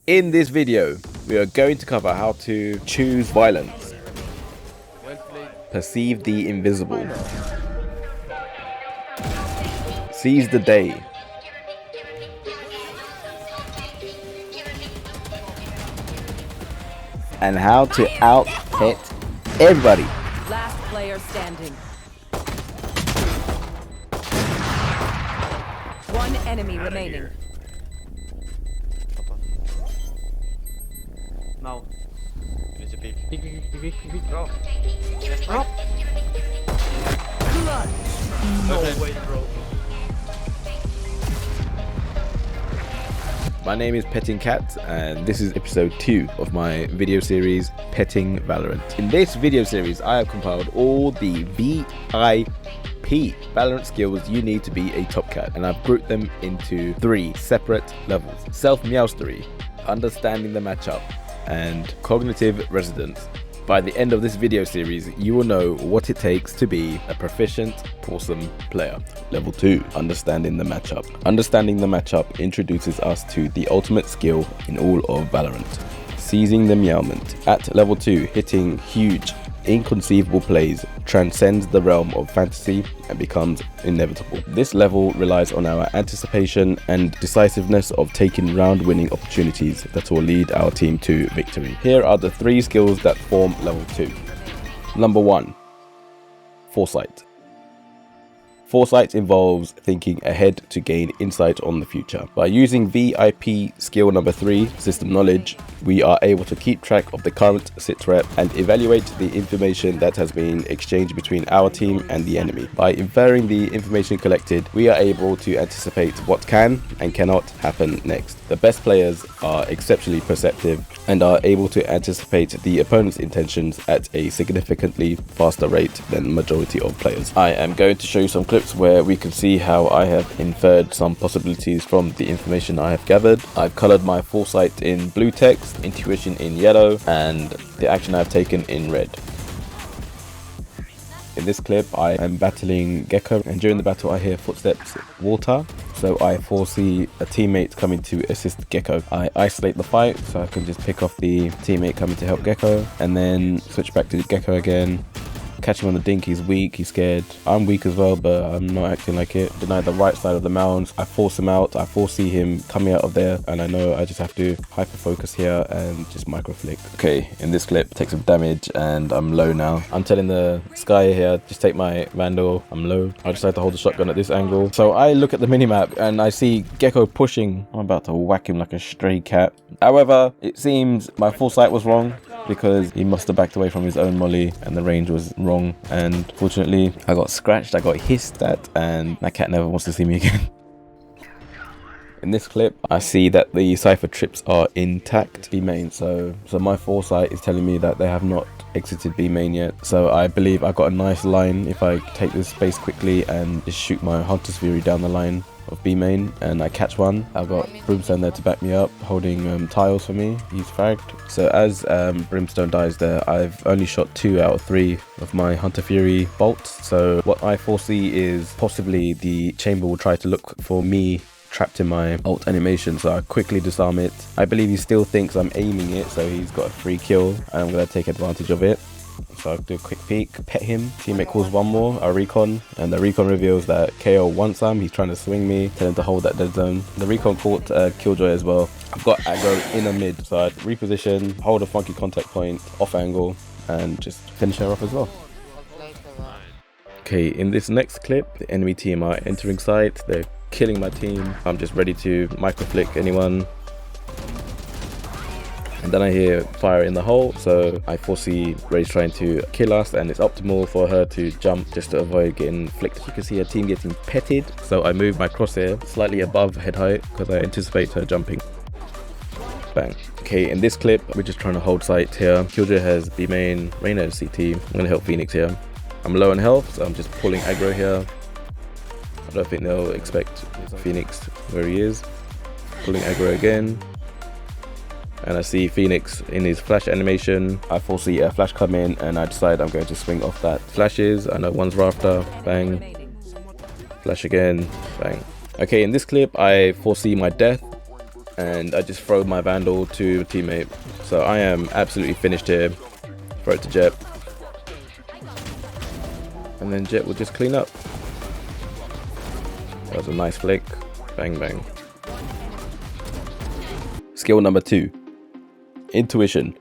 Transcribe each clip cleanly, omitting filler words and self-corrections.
In this video, we are going to cover how to choose violence, perceive the invisible, seize the day, and how to out-hit everybody. Last player standing. One enemy remaining. Now. There's a peek. Peek. Bro. Bro. No way, bro. My name is Petting Cat, and this is episode 2 of my video series, Petting Valorant. In this video series, I have compiled all the VIP Valorant skills you need to be a top cat, and I've grouped them into 3 separate levels. Self-Meowstery, understanding the matchup, and cognitive resonance. By the end of this video series, you will know what it takes to be a proficient Pawsome player. Level 2, understanding the matchup. Understanding the matchup introduces us to the ultimate skill in all of Valorant, seizing the Meow-ment. At level 2, hitting huge, inconceivable plays transcends the realm of fantasy and becomes inevitable. This level relies on our anticipation and decisiveness of taking round-winning opportunities that will lead our team to victory. Here are the 3 skills that form level 2. Number 1, Foresight. Foresight involves thinking ahead to gain insight on the future. By using VIP skill number 3, System Knowledge, we are able to keep track of the current sitrep and evaluate the information that has been exchanged between our team and the enemy. By inferring the information collected, we are able to anticipate what can and cannot happen next. The best players are exceptionally perceptive and are able to anticipate the opponent's intentions at a significantly faster rate than the majority of players. I am going to show you some clips where we can see how I have inferred some possibilities from the information I have gathered. I've colored my Foresight in blue text, intuition in yellow, and the action I've taken in red. In this clip, I am battling Gecko, and during the battle I hear footsteps water, so I foresee a teammate coming to assist Gecko. I isolate the fight so I can just pick off the teammate coming to help Gecko, and then switch back to Gecko again. Catch him on the dink, he's weak, he's scared. I'm weak as well, but I'm not acting like it. Deny the right side of the mounds. I force him out, I foresee him coming out of there, and I know I just have to hyper focus here and just micro flick. Okay, in this clip, take some damage and I'm low now. I'm telling the Sky here, just take my Vandal, I'm low. I decide to hold the shotgun at this angle. So I look at the minimap and I see Gecko pushing. I'm about to whack him like a stray cat. However, it seems my Foresight was wrong, because he must have backed away from his own molly and the range was wrong, and fortunately I got scratched, I got hissed at, and that cat never wants to see me again. In this clip, I see that the cipher trips are intact B main, so my Foresight is telling me that they have not exited B main yet, so I believe I got a nice line if I take this space quickly and just shoot my Hunter's Fury down the line of B main and I catch one. I've got Brimstone there to back me up, holding tiles for me. He's fragged. So as Brimstone dies there, I've only shot 2 out of 3 of my Hunter Fury bolts. So what I foresee is possibly the chamber will try to look for me trapped in my ult animation, so I quickly disarm it. I believe he still thinks I'm aiming it, so he's got a free kill and I'm going to take advantage of it. So I'll do a quick peek, pet him, teammate calls one more, I recon, and the recon reveals that KO wants some, he's trying to swing me, tell him to hold that dead zone. The recon caught Killjoy as well. I've got aggro in a mid, so I'd reposition, hold a funky contact point, off angle, and just finish her off as well. Okay, in this next clip, the enemy team are entering site, they're killing my team. I'm just ready to micro flick anyone. And then I hear fire in the hole, so I foresee Ray's trying to kill us, and it's optimal for her to jump just to avoid getting flicked. You can see her team getting petted, so I move my crosshair slightly above head height because I anticipate her jumping. Bang. Okay, in this clip, we're just trying to hold site here. Killjoy has B main, Reyna has CT. I'm going to help Phoenix here. I'm low on health, so I'm just pulling aggro here. I don't think they'll expect Phoenix where he is. Pulling aggro again. And I see Phoenix in his flash animation. I foresee a flash come in and I decide I'm going to swing off that. Flashes, I know one's rafter, bang. Flash again, bang. Okay, in this clip I foresee my death. and I just throw my Vandal to a teammate. So I am absolutely finished here. Throw it to Jet. And then Jet will just clean up. That was a nice flick. Bang, bang. Skill number 2. Intuition.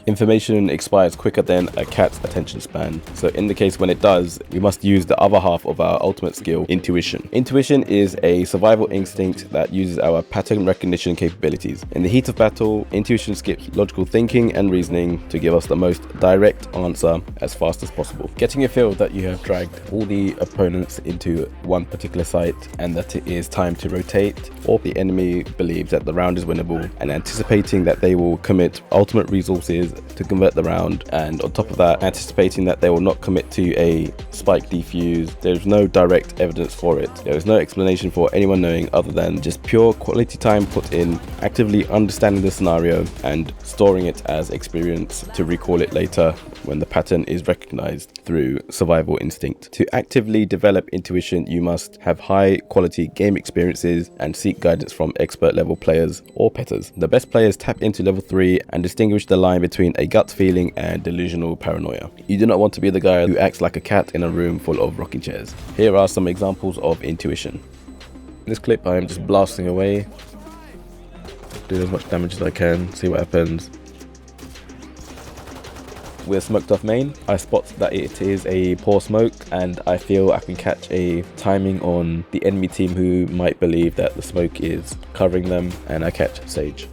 Information expires quicker than a cat's attention span. So in the case when it does, we must use the other half of our ultimate skill, intuition. Intuition is a survival instinct that uses our pattern recognition capabilities. In the heat of battle, intuition skips logical thinking and reasoning to give us the most direct answer as fast as possible. Getting a feel that you have dragged all the opponents into one particular site and that it is time to rotate, or the enemy believes that the round is winnable, and anticipating that they will commit ultimate resources to convert the round, and on top of that anticipating that they will not commit to a spike defuse. There's no direct evidence for it. There is no explanation for anyone knowing other than just pure quality time put in actively understanding the scenario and storing it as experience to recall it later when the pattern is recognized through survival instinct. To actively develop intuition, you must have high quality game experiences and seek guidance from expert level players or petters. The best players tap into level 3 and distinguish the line between a gut feeling and delusional paranoia. You do not want to be the guy who acts like a cat in a room full of rocking chairs. Here are some examples of intuition. In this clip I am just blasting away, do as much damage as I can, see what happens. We're smoked off main. I spot that it is a poor smoke and I feel I can catch a timing on the enemy team who might believe that the smoke is covering them, and I catch Sage.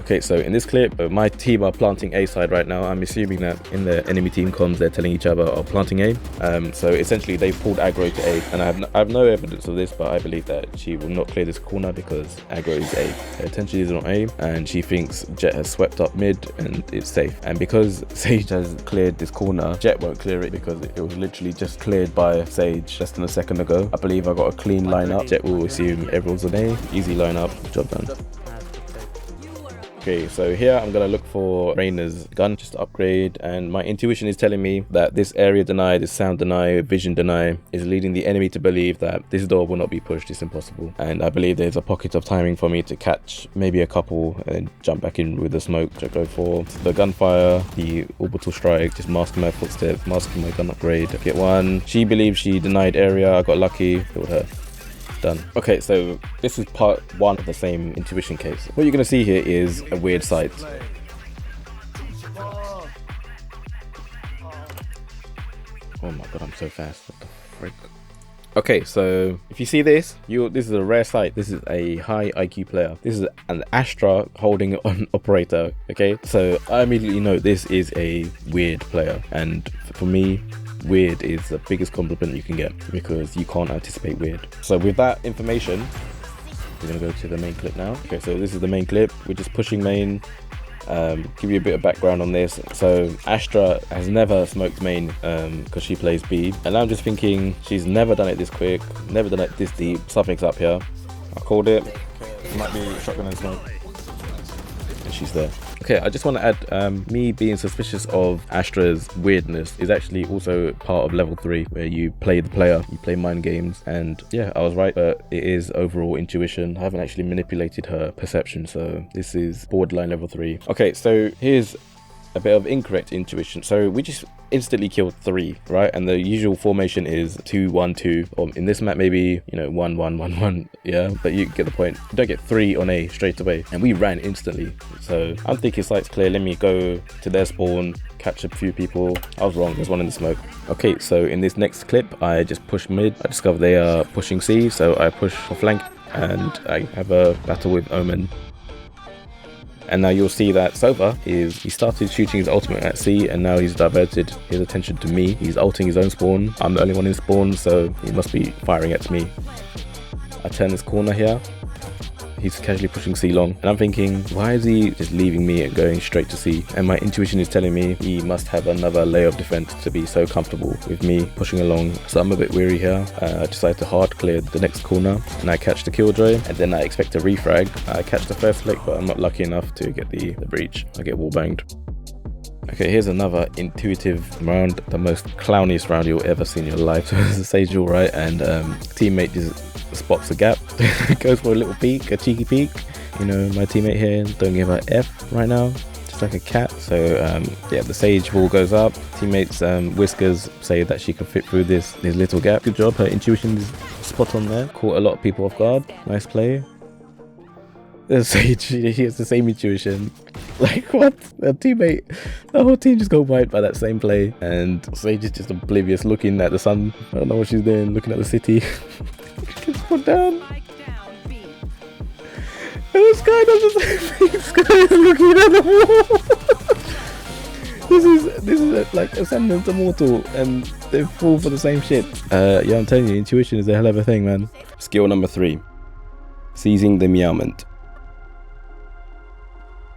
Okay, so in this clip, my team are planting A side right now. I'm assuming that in the enemy team comms, they're telling each other of planting A. So essentially, they pulled aggro to A, and I have no evidence of this, but I believe that she will not clear this corner because aggro is A. Her attention is on A, and she thinks Jet has swept up mid, and it's safe. And because Sage has cleared this corner, Jet won't clear it because it was literally just cleared by Sage less than a second ago. I believe I got a clean lineup. Jet will assume everyone's on A. Easy lineup. Job done. Okay, so here I'm gonna look for Reyna's gun just to upgrade, and my intuition is telling me that this area deny, this sound deny, vision deny is leading the enemy to believe that this door will not be pushed. It's impossible, and I believe there's a pocket of timing for me to catch maybe a couple and jump back in with the smoke. To go for the gunfire, the orbital strike, just masking my footsteps, masking my gun upgrade. Get one. She believes she denied area. I got lucky. Killed her. Done. Okay, so this is part 1 of the same intuition case. What you're going to see here is a weird sight. Oh my god, I'm so fast. What the frick? Okay, so if you see this, this is a rare sight. This is a high IQ player. This is an Astra holding an operator. Okay, so I immediately know this is a weird player, and for me, weird is the biggest compliment you can get because you can't anticipate weird. So with that information, we're gonna go to the main clip now. Okay, so this is the main clip. We're just pushing main. Give you a bit of background on this. So Astra has never smoked main because she plays B, and I'm just thinking she's never done it this quick, never done it this deep. Something's up here. I called it. It might be shotgun and smoke. And she's there. Okay, I just want to add, me being suspicious of Astra's weirdness is actually also part of level 3, where you play the player, you play mind games, and yeah, I was right, but it is overall intuition. I haven't actually manipulated her perception, so this is borderline level 3. Okay, so here's a bit of incorrect intuition. So we just instantly killed 3, right? And the usual formation is 2 1 2, or in this map maybe, you know, 1 1 1 1, yeah, but you get the point. You don't get 3 on A straight away, and we ran instantly. So I'm thinking site's clear, let me go to their spawn, catch a few people. I was wrong, there's one in the smoke. Okay, so in this next clip I just push mid. I discover they are pushing C, so I push for flank and I have a battle with Omen. And now you'll see that Sova he started shooting his ultimate at C, and now he's diverted his attention to me. He's ulting his own spawn. I'm the only one in spawn, so he must be firing at me. I turn this corner here. He's casually pushing C long, and I'm thinking, why is he just leaving me and going straight to C? And my intuition is telling me he must have another layer of defense to be so comfortable with me pushing along. So I'm a bit weary here. I decide to hard clear the next corner, and I catch the killjoy, and then I expect a refrag. I catch the first flick, but I'm not lucky enough to get the breach. I get wall banged. Okay, here's another intuitive round, the most clowniest round you'll ever see in your life. So it's a Sage all right, and teammate just spots a gap, goes for a little peek, a cheeky peek. You know, my teammate here don't give a F right now, just like a cat. So yeah, the Sage wall goes up. Teammates Whiskers say that she can fit through this little gap. Good job, her intuition is spot on there. Caught a lot of people off guard. Nice play. The Sage, he has the same intuition. Like what? The teammate, the whole team just got wiped by that same play, and Sage is just oblivious, looking at the sun. I don't know what she's doing, looking at the city. Gets put down. And this guy does the same thing. This guy is looking at the wall. This is like a semblance of mortal, and they fall for the same shit. Yeah, I'm telling you, intuition is a hell of a thing, man. Skill number 3, seizing the Meow-ment.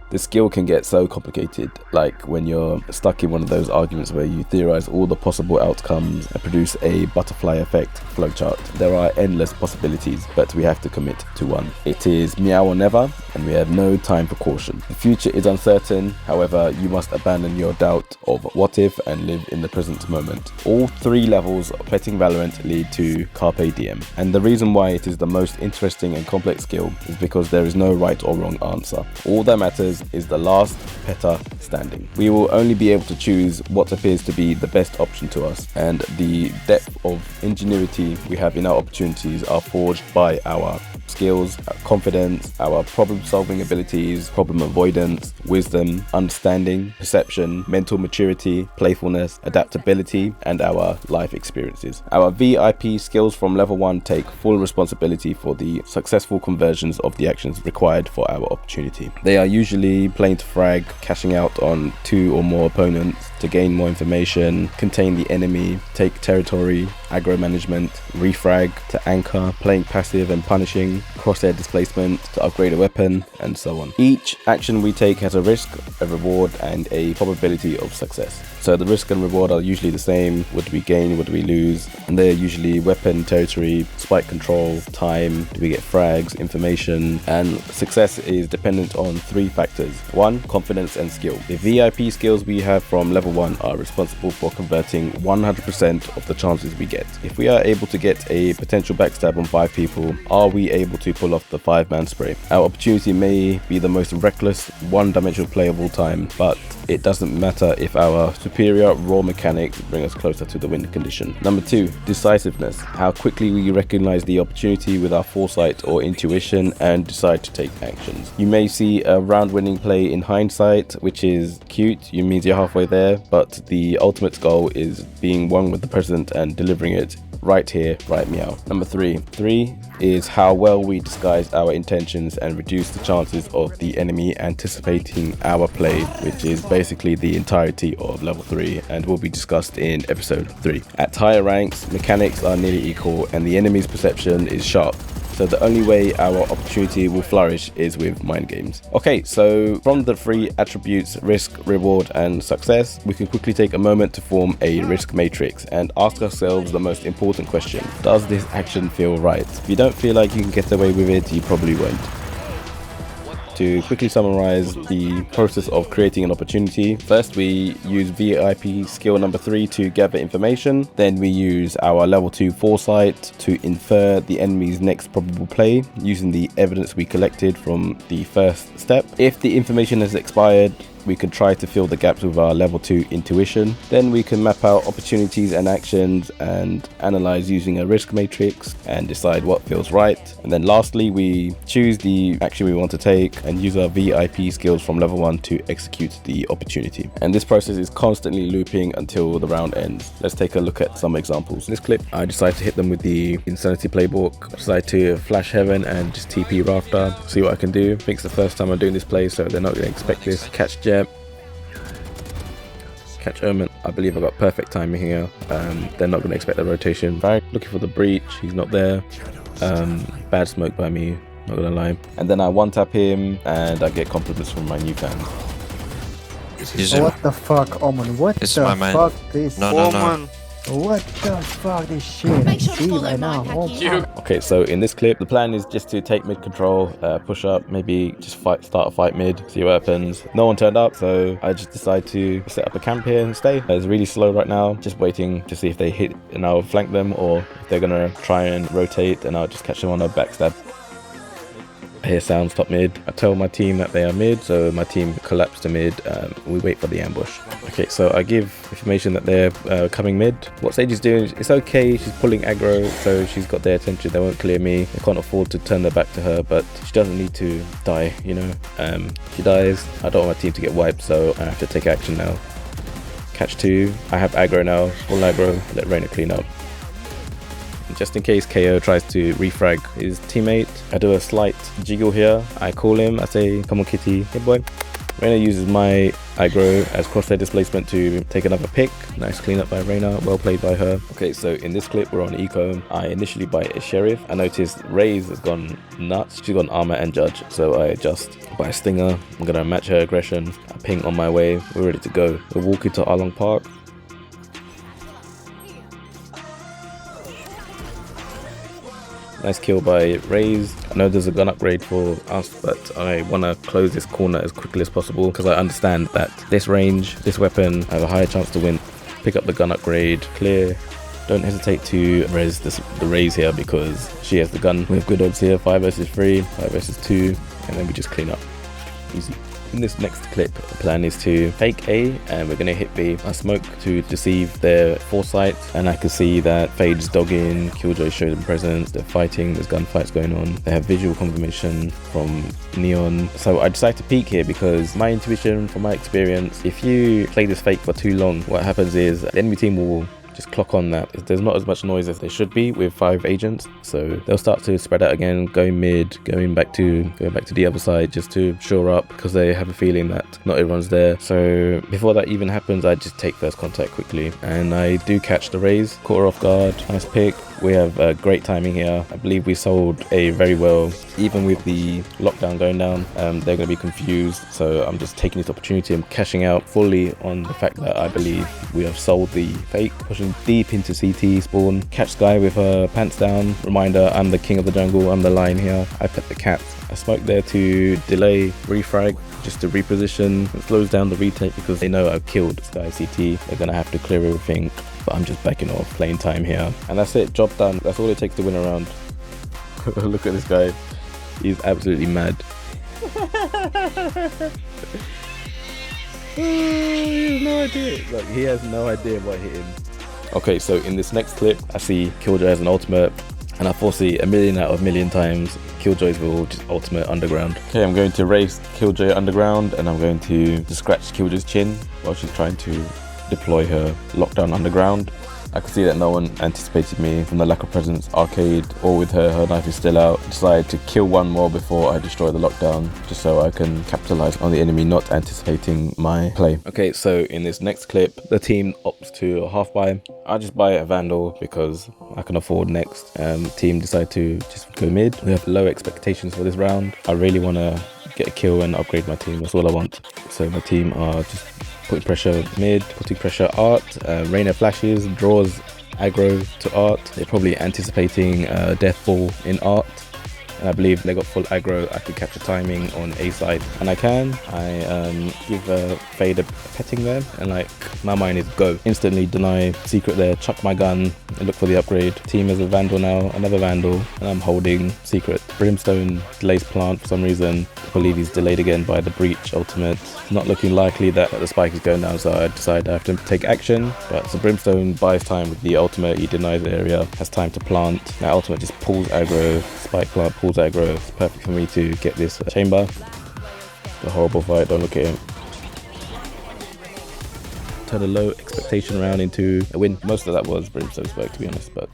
The skill can get so complicated, like when you're stuck in one of those arguments where you theorize all the possible outcomes and produce a butterfly effect flowchart. There are endless possibilities, but we have to commit to one. It is meow or never, and we have no time for caution. The future is uncertain, however, you must abandon your doubt of what if and live in the present moment. All 3 levels of petting Valorant lead to Carpe Diem, and the reason why it is the most interesting and complex skill is because there is no right or wrong answer. All that matters is the last petter standing. We will only be able to choose what appears to be the best option to us, and the depth of ingenuity we have in our opportunities are forged by our skills, our confidence, our problem-solving abilities, problem avoidance, wisdom, understanding, perception, mental maturity, playfulness, adaptability, and our life experiences. Our VIP skills from level 1 take full responsibility for the successful conversions of the actions required for our opportunity. They are usually playing to frag, cashing out on 2 or more opponents to gain more information, contain the enemy, take territory, aggro management, refrag to anchor, playing passive and punishing, crosshair displacement to upgrade a weapon, and so on. Each action we take has a risk, a reward, and a probability of success. So the risk and reward are usually the same. What do we gain? What do we lose? And they're usually weapon, territory, spike control, time, do we get frags, information, and success is dependent on 3 factors. 1, confidence and skill. The VIP skills we have from level 1 are responsible for converting 100% of the chances we get. If we are able to get a potential backstab on 5 people, are we able to pull off the 5-man spray? Our opportunity may be the most reckless, one-dimensional play of all time, but it doesn't matter if our superior raw mechanics bring us closer to the win condition. Number 2, decisiveness. How quickly we recognize the opportunity with our foresight or intuition and decide to take actions. You may see a round-winning play in hindsight, which is cute. It means you're halfway there, but the ultimate goal is being one with the present and delivering it right here, right meow. Number 3 is how well we disguise our intentions and reduce the chances of the enemy anticipating our play, which is basically the entirety of level 3 and will be discussed in episode 3. At higher ranks, mechanics are nearly equal and the enemy's perception is sharp. So the only way our opportunity will flourish is with mind games. Okay, so from the 3 attributes, risk, reward, and success, we can quickly take a moment to form a risk matrix and ask ourselves the most important question. Does this action feel right? If you don't feel like you can get away with it, you probably won't. To quickly summarize the process of creating an opportunity, first we use VIP skill number 3 to gather information, then we use our level 2 foresight to infer the enemy's next probable play using the evidence we collected from the first step. If the information has expired, we can try to fill the gaps with our level 2 intuition. Then we can map out opportunities and actions and analyze using a risk matrix and decide what feels right. And then lastly, we choose the action we want to take and use our VIP skills from level 1 to execute the opportunity. And this process is constantly looping until the round ends. Let's take a look at some examples. In this clip, I decided to hit them with the Insanity playbook. I decided to flash heaven and just TP rafter, see what I can do. I think it's the first time I'm doing this play, so they're not going to expect this. Catch Jet, catch Omen. I believe I got perfect timing here. They're not going to expect the rotation. Looking for the breach, he's not there. Bad smoke by me, not gonna lie. And then I one tap him and I get compliments from my new fans. What the fuck, Omen? What This is the my man. fuck? This No. What the fuck? This shit. I see right now. Oh, fuck. Okay, so in this clip, the plan is just to take mid control, push up, maybe just start a fight mid, see what happens. No one turned up, so I just decided to set up a camp here and stay. It's really slow right now, just waiting to see if they hit and I'll flank them, or if they're gonna try and rotate and I'll just catch them on a backstab. I hear sounds top mid. I tell my team that they are mid, so my team collapse to mid. We wait for the ambush. Okay, so I give information that they're coming mid. What Sage is doing, it's okay. She's pulling aggro, so she's got their attention. They won't clear me. They can't afford to turn their back to her, but she doesn't need to die, you know. She dies. I don't want my team to get wiped, so I have to take action now. Catch 2. I have aggro now. Full aggro. Let Reyna clean up. Just in case KO tries to refrag his teammate, I do a slight jiggle here. I call him, I say, come on kitty, hey boy. Reyna uses my aggro as crosshair displacement to take another pick. Nice cleanup by Reyna, well played by her. Okay, so in this clip we're on eco. I initially buy a sheriff. I noticed Raze has gone nuts. She's got armor and judge, so I just buy a stinger. I'm gonna match her aggression. I ping on my way, we're ready to go. We'll walk into Arlong Park. Nice kill by Raze. I know there's a gun upgrade for us, but I want to close this corner as quickly as possible because I understand that this range, this weapon, I have a higher chance to win. Pick up the gun upgrade, clear. Don't hesitate to res the Raze here because she has the gun. We have good odds here, 5 versus 3, 5 versus 2, and then we just clean up. Easy. In this next clip, the plan is to fake A and we're going to hit B. I smoke to deceive their Foresight, and I can see that Fade's dogging, Killjoy showed them presence, they're fighting, there's gunfights going on. They have visual confirmation from Neon. So I decided to peek here because my intuition, from my experience, if you play this fake for too long, what happens is the enemy team will just clock on that there's not as much noise as there should be with 5 agents, so they'll start to spread out again, going mid, going back to the other side just to shore up because they have a feeling that not everyone's there. So before that even happens, I just take first contact quickly, and I do catch the Raze, caught her off guard. Nice pick. We have great timing here. I believe we sold A very well. Even with the lockdown going down, they're going to be confused, so I'm just taking this opportunity and cashing out fully on the fact that I believe we have sold the fake. Pushing deep into CT spawn, catch Sky with her pants down. Reminder, I'm the king of the jungle, I'm the lion here. I pet the cat. I smoke there to delay refrag, just to reposition. It slows down the retake because they know I've killed Sky CT. They're going to have to clear everything, but I'm just backing off, playing time here. And that's it, job done. That's all it takes to win a round. Look at this guy. He's absolutely mad. He has no idea. Like, he has no idea what hit him. Okay, so in this next clip, I see Killjoy has an ultimate, and I foresee a million out of million times Killjoys will just ultimate underground. Okay, I'm going to race Killjoy underground, and I'm going to scratch Killjoy's chin while she's trying to deploy her lockdown underground. I could see that no one anticipated me from the lack of presence. Arcade, or with her knife is still out. I decided to kill one more before I destroy the lockdown, just so I can capitalize on the enemy not anticipating my play. Okay, so in this next clip, the team opts to half buy. I just buy a Vandal because I can afford next. Team decide to just go mid. We have low expectations for this round. I really want to get a kill and upgrade my team. That's all I want. So my team are just putting pressure mid, putting pressure art. Reyna flashes, draws aggro to art. They're probably anticipating death ball in art, and I believe they got full aggro. I could capture timing on A side, and I can. I give Fade a petting there, and like my mind is go. Instantly deny secret there, chuck my gun and look for the upgrade. Team is a Vandal now, another Vandal, and I'm holding secret. Brimstone delays plant for some reason. I believe he's delayed again by the breach ultimate. Not looking likely that the spike is going down, so I decide I have to take action. But so Brimstone buys time with the ultimate. He denies the area, has time to plant. That ultimate just pulls aggro. Spike plant pulls aggro. It's perfect for me to get this chamber. A horrible fight, don't look at him. Turn a low expectation round into a win. Most of that was Brimstone's work, to be honest, but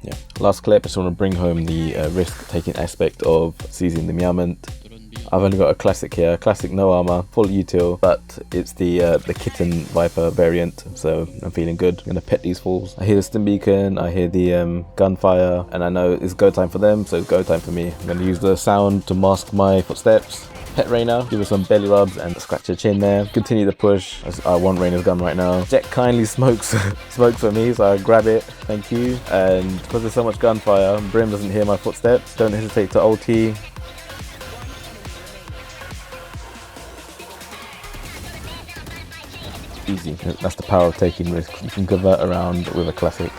yeah. Last clip, I just want to bring home the risk-taking aspect of seizing the Meow-ment. I've only got a classic here, classic no armor, full util, but it's the kitten viper variant, so I'm feeling good. I'm gonna pet these fools. I hear the stim beacon, I hear the gunfire, and I know it's go time for them, so it's go time for me. I'm gonna use the sound to mask my footsteps. Pet Reyna, give her some belly rubs and scratch her chin there. Continue the push. I want Reyna's gun right now. Jet kindly smokes smokes for me, so I grab it. Thank you. And because there's so much gunfire, Brim doesn't hear my footsteps. Don't hesitate to ulti. Easy. That's the power of taking risks. You can convert around with a classic.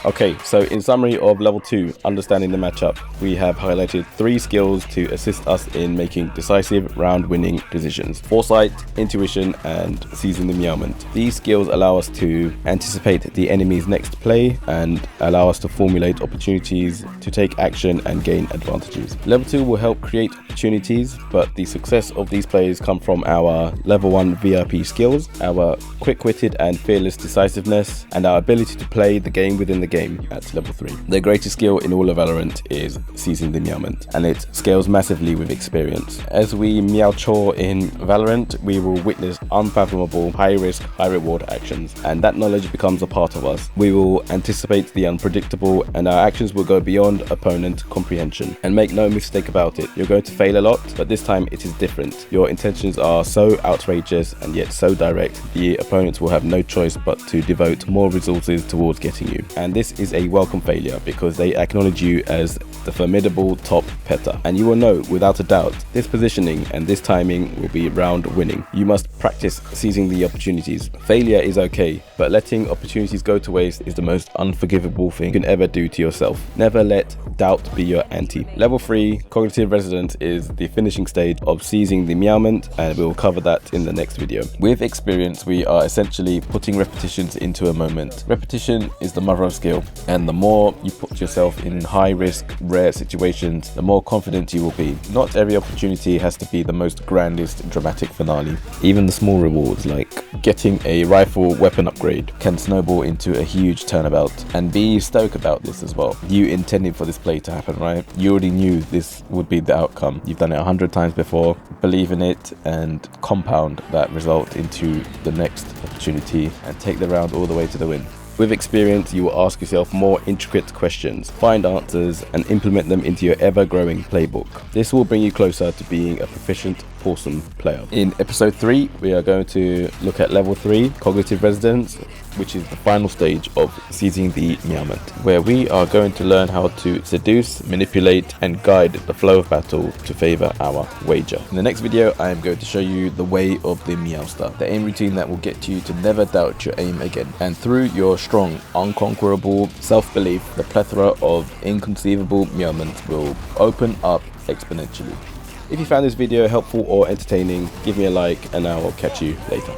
Okay, so in summary of level 2, understanding the matchup, we have highlighted 3 skills to assist us in making decisive round-winning decisions: Foresight, Intuition, and Seizing the Meow-ment. These skills allow us to anticipate the enemy's next play and allow us to formulate opportunities to take action and gain advantages. Level 2 will help create opportunities, but the success of these plays come from our level 1 VIP skills, our quick-witted and fearless decisiveness, and our ability to play the game within the game at level 3. The greatest skill in all of Valorant is Seizing the Meow-ment, and it scales massively with experience. As we meow-chore in Valorant, we will witness unfathomable high-risk, high-reward actions, and that knowledge becomes a part of us. We will anticipate the unpredictable, and our actions will go beyond opponent comprehension. And make no mistake about it, you're going to fail a lot, but this time it is different. Your intentions are so outrageous and yet so direct, the opponents will have no choice but to devote more resources towards getting you. And this is a welcome failure because they acknowledge you as the formidable top petter, and you will know without a doubt this positioning and this timing will be round winning. You must practice seizing the opportunities. Failure is okay, but letting opportunities go to waste is the most unforgivable thing you can ever do to yourself. Never let doubt be your ante. Level 3 cognitive resonance is the finishing stage of seizing the Meow-ment, and we'll cover that in the next video. With experience, we are essentially putting repetitions into a moment. Repetition is the mother of skill, and the more you put yourself in high risk, rare situations, the more confident you will be. Not every opportunity has to be the most grandest dramatic finale. Even the small rewards like getting a rifle weapon upgrade can snowball into a huge turnabout. And be stoked about this as well. You intended for this play to happen, right? You already knew this would be the outcome. You've done it 100 times before. Believe in it and compound that result into the next opportunity and take the round all the way to the win. With experience, you will ask yourself more intricate questions, find answers, and implement them into your ever-growing playbook. This will bring you closer to being a proficient, awesome player. In episode 3, we are going to look at level 3, cognitive resonance, which is the final stage of seizing the Meow-ment, where we are going to learn how to seduce, manipulate, and guide the flow of battle to favor our wager. In the next video, I am going to show you the Way of the Meowster, the aim routine that will get you to never doubt your aim again. And through your strong, unconquerable self-belief, the plethora of inconceivable Meow-ments will open up exponentially. If you found this video helpful or entertaining, give me a like, and I will catch you later.